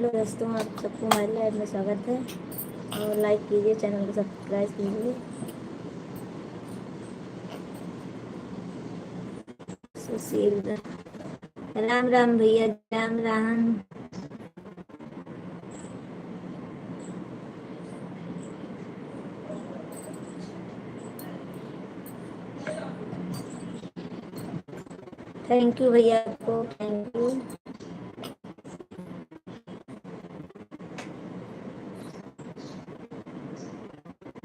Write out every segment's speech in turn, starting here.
Hello दोस्तों, आप सबको हमारे लाइव में स्वागत है। और लाइक कीजिए, चैनल को सब्सक्राइब कीजिए। सुशील, राम राम भैया, राम राम। थैंक यू भैया आपको, थैंक यू।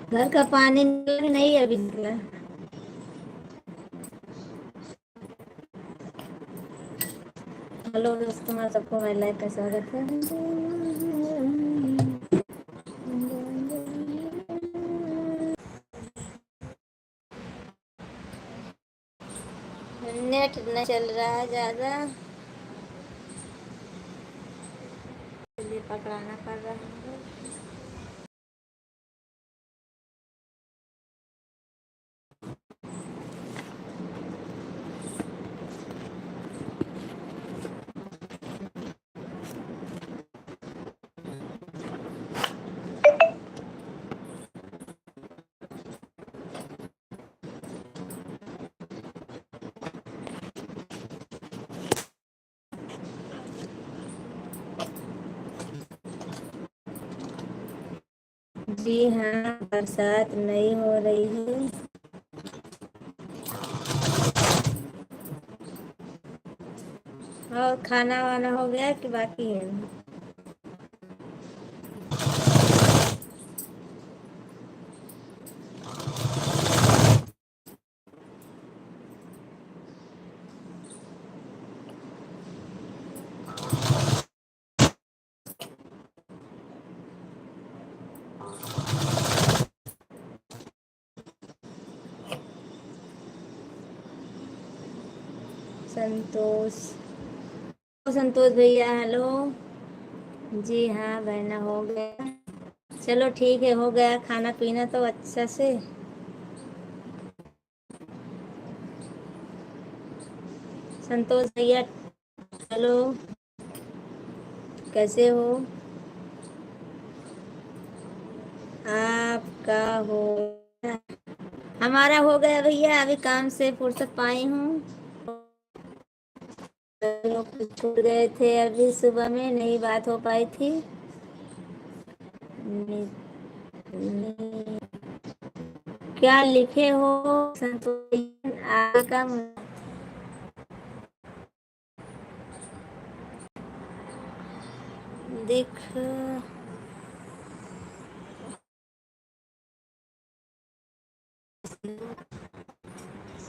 घर का पानी नहीं अभी निकला। हेलो दोस्तों, आप सबको हमारे लाइव में स्वागत है। नेट न चल रहा है ज़्यादा, इसलिए पकड़ाना पड़ रहा है। जी हाँ, बरसात नहीं हो रही है। और खाना वाना हो गया कि बाकी है? संतोष, संतोष भैया हेलो। जी हाँ बहना, हो गया। चलो ठीक है, हो गया खाना पीना तो अच्छा से। संतोष भैया हेलो, कैसे हो? आपका हो गया? हमारा हो गया भैया, अभी काम से फुर्सत पाई हूँ। लोग छूट गए थे, अभी सुबह में नहीं बात हो पाई थी। क्या लिखे हो संतोष आपका? दिख,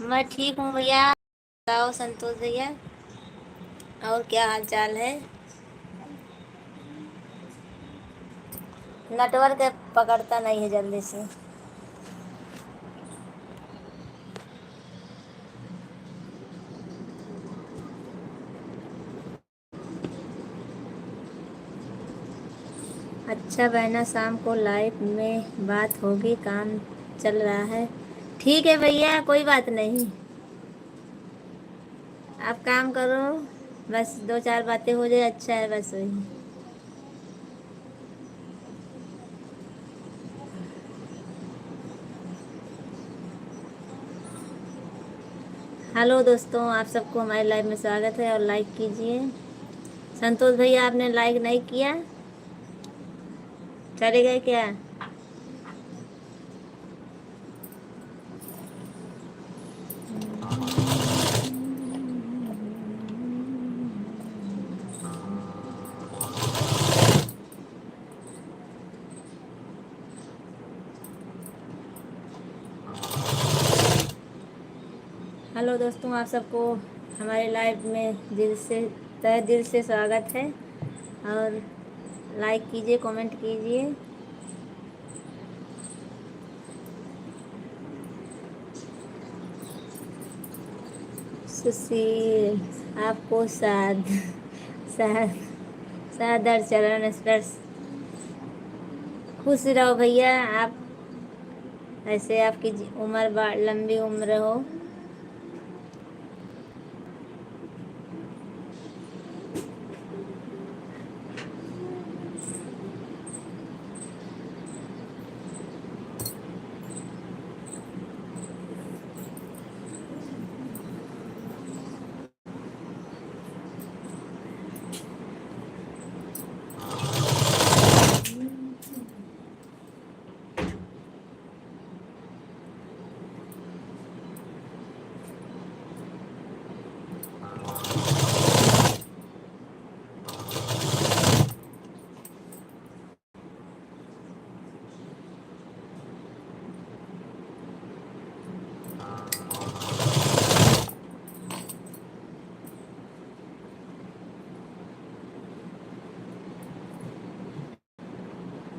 मैं ठीक हूँ भैया। बताओ संतोष भैया, और क्या हाल चाल है? नेटवर्क पकड़ता नहीं है जल्दी से। अच्छा बहना, शाम को लाइव में बात होगी, काम चल रहा है। ठीक है भैया, कोई बात नहीं। आप काम करो, बस दो चार बातें हो जाए, अच्छा है बस वही। हेलो दोस्तों, आप सबको हमारे लाइव में स्वागत है और लाइक कीजिए। संतोष भैया आपने लाइक नहीं किया, चले गए क्या? हेलो दोस्तों, आप सबको हमारे लाइव में दिल से, तहे दिल से स्वागत है। और लाइक कीजिए, कमेंट कीजिए। सुशील, आपको साद सादर चरण स्पर्श। खुश रहो भैया आप, ऐसे आपकी उम्र लंबी उम्र हो।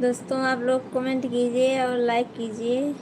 दोस्तों आप लोग कमेंट कीजिए और लाइक कीजिए।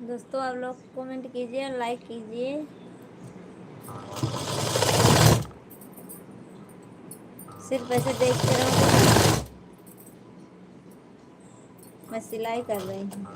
दोस्तों आप लोग कमेंट कीजिए, लाइक कीजिए। सिर्फ ऐसे देखते रहो। मैं सिलाई कर रही हूँ।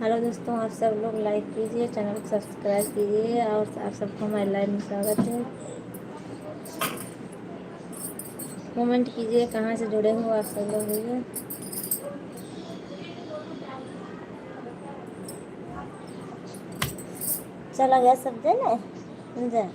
हेलो दोस्तों, आप सब लोग लाइक कीजिए, चैनल को सब्सक्राइब कीजिए और आप सबको हमारे लाइव में स्वागत है। कमेंट कीजिए कहाँ से जुड़े हो आप सब लोग भैया। चला गया सब जने समझे।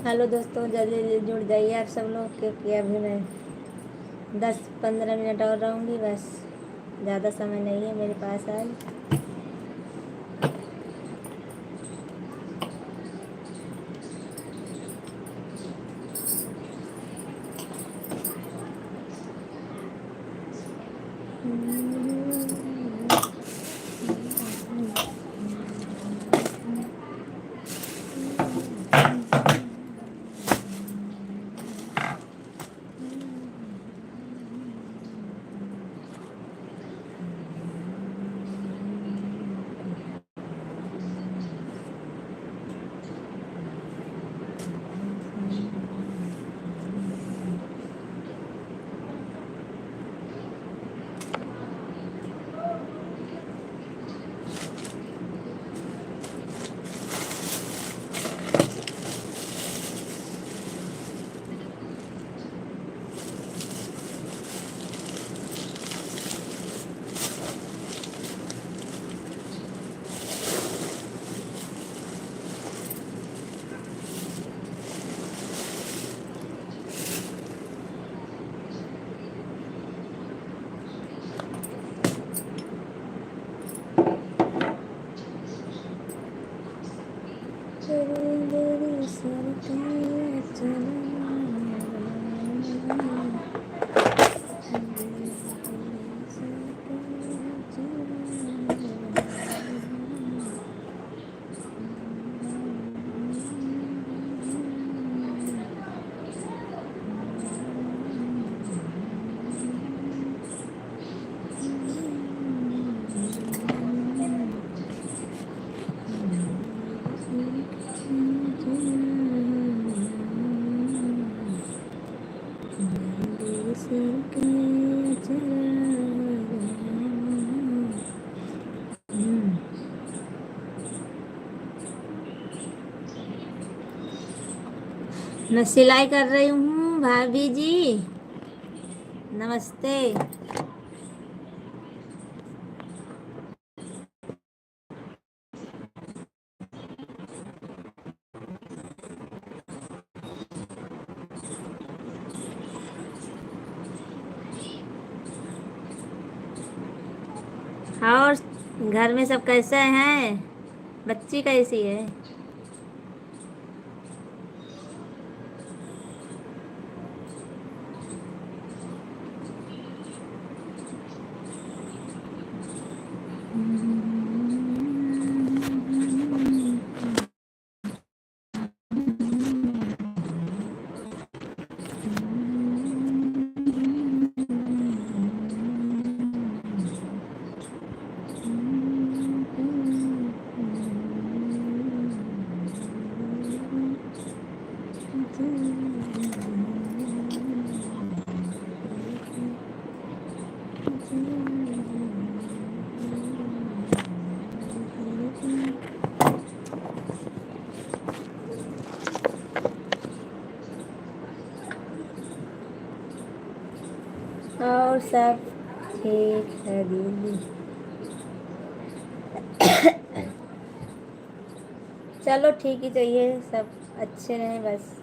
हेलो दोस्तों, जल्दी जल्दी जुड़ जाइए आप सब लोग, क्योंकि अभी मैं 10-15 मिनट और रहूँगी बस। ज़्यादा समय नहीं है मेरे पास आज। मैं सिलाई कर रही हूँ भाभी जी, नमस्ते। और घर में सब कैसे हैं? बच्ची कैसी है? और सब ठीक है दीदी। चलो ठीक ही चाहिए, सब अच्छे रहें बस।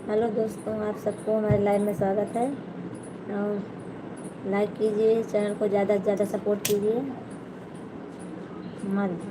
हेलो दोस्तों, आप सबको हमारे लाइव में स्वागत है। और लाइक कीजिए, चैनल को ज़्यादा से ज़्यादा सपोर्ट कीजिए। मत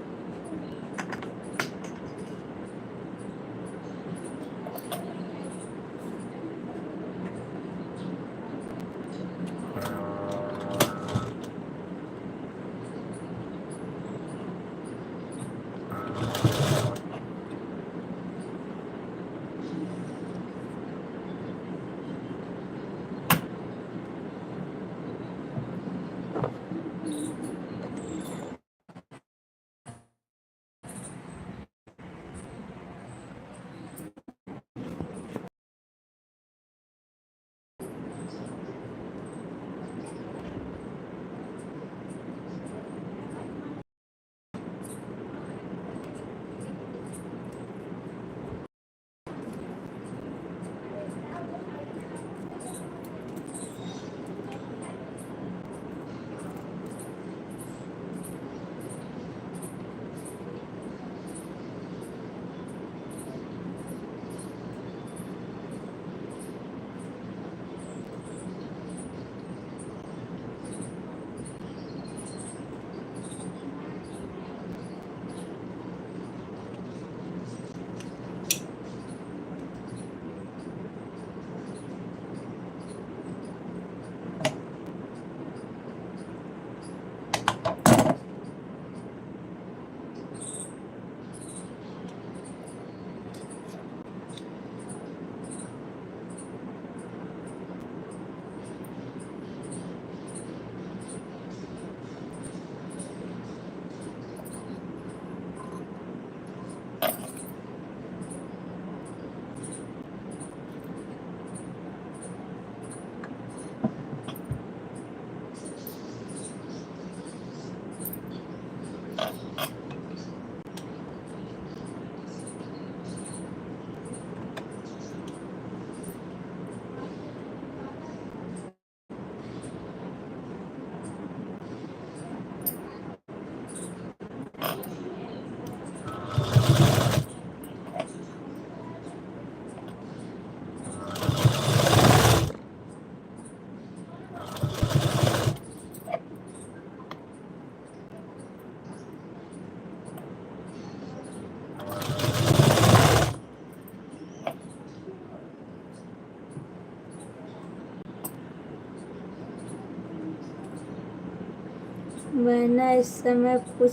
वरना इस समय कुछ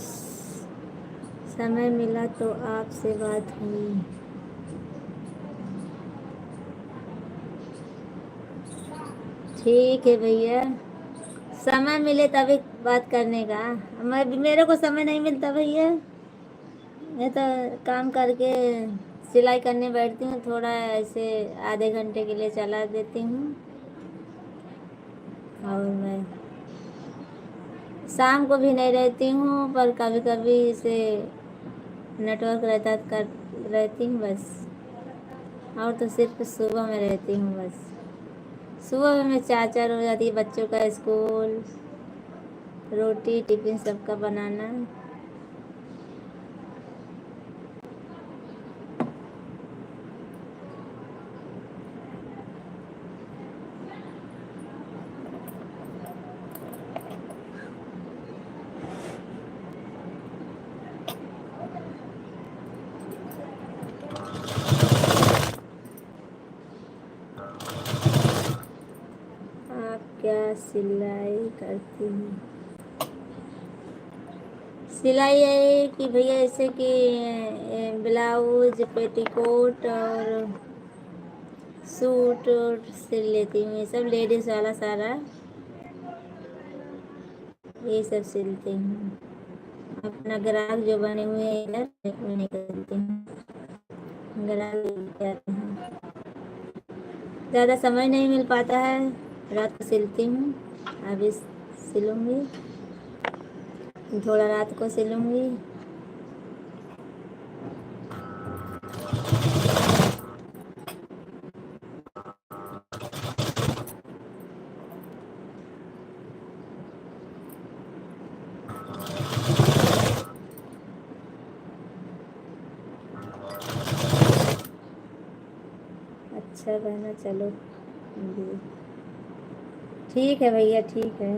समय मिला तो आपसे बात हुई। ठीक है भैया, समय मिले तभी बात करने का। मेरे को समय नहीं मिलता भैया। मैं तो काम करके सिलाई करने बैठती हूँ, थोड़ा ऐसे आधे घंटे के लिए चला देती हूँ। और मैं शाम को भी नहीं रहती हूँ, पर कभी कभी इसे नेटवर्क रहता है कर रहती हूँ बस। और तो सिर्फ सुबह में रहती हूँ बस। सुबह में मैं चार चार हो जाती है, बच्चों का स्कूल, रोटी टिफिन सबका बनाना। आप क्या सिलाई करती हैं? सिलाई है कि भैया ऐसे कि ब्लाउज, पेटीकोट और सूट सिल लेती हूँ। ये सब लेडीज वाला सारा ये सब सिलती हूँ। अपना ग्राहक जो बने हुए हैं इधर उन्हें करती हूँ। ग्राहक लेके आते हैं। ज़्यादा समय नहीं मिल पाता है, रात को सिलती हूँ। अभी सिलूँगी, थोड़ा रात को सिलूँगी। अच्छा रहना, चलो जी। ठीक है भैया, ठीक है।